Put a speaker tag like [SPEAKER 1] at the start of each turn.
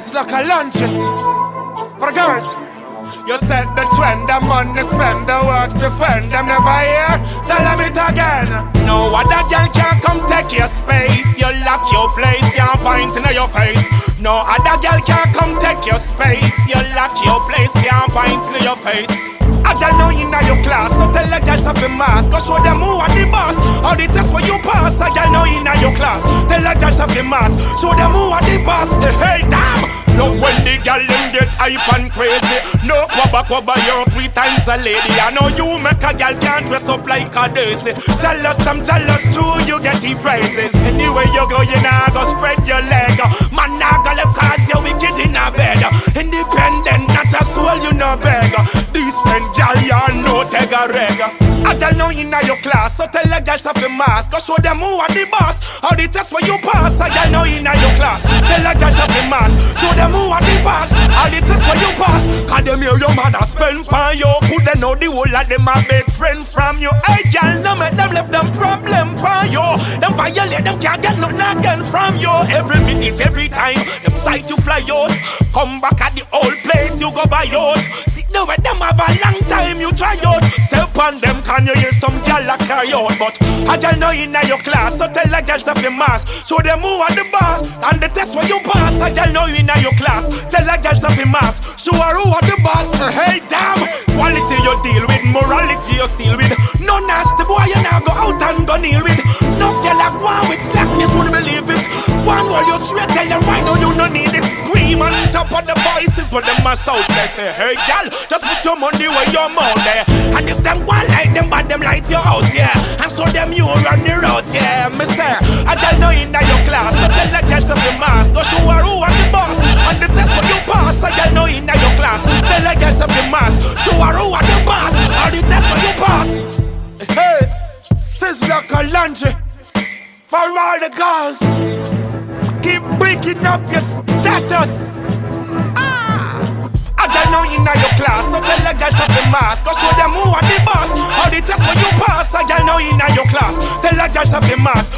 [SPEAKER 1] Sizzla lunch for girls. You set the trend, them money spend, the works defend, them never hear, tell them it again. No other girl can come take your space. You lock your place, can't point in your face. No other girl can come take your space. You lock your place, can't point in your face. A girl know you know your class, so tell the girls have a mask. Go show them who are the boss, all the tests where you pass. A girl know you know your class, tell the girls have a mask. Show them who are the boss, hey damn. Look when the girl them get hype and crazy. No quabba, you're 3 times a lady. I know you make a girl can't dress up like a daisy. Jealous, I'm jealous too, you get the praises. Anyway you go, you nah go spread your leg. Man nah go left cause you're wicked in a bed. Independent, not a soul, you no beg. Decent girl, you no take a reg. A girl know you know your class, so tell the girls have a mask. Go show them who are the boss, all the tests where you pass. A girl know you know your class, tell the girls have a mask. Show them who are the boss, all the tests where you pass. Cause them hear your mother spend for you. Could they know the whole of them a big friend from you? Hey girl, no make them left them problem for you. Them violate, them can't get nothing again from you. Every minute, every time, them sight you fly out. Come back at the old place, you go by out. Sit down with them have a long time, you try out. Step on them, can you hear some girl a carry out? But a girl know you know your class, so tell the girls of the mask. Show them who are the boss, and the test where you pass. A girl know you know your class, tell the girls of the mask. Show her who are the boss, hey damn. Quality you deal with, morality you seal with. No nasty boy you now go out and go kneel with. No girl like one with slackness, wouldn't believe it. One while you straight, tell you right now you no need it. Scream on top of the voices when them mass out say, hey girl, just put your money where your mouth there. And if them one like them, but them light you out, yeah. And so them you run the road, yeah. Me say, I don't know in your class, so tell the girls of the mask. Go show her who are the boss, and the test when you pass. I don't know in your class, tell the girls of the mask. Show her who are the boss, and the test when you pass. Hey, Sizzla laundry for all the girls. Keep breaking up your status. I don't know you know your class, so tell the girls of the mask. Go show them who are the boss, all the tests when you pass. I don't know you know your class, tell the girls of the mask.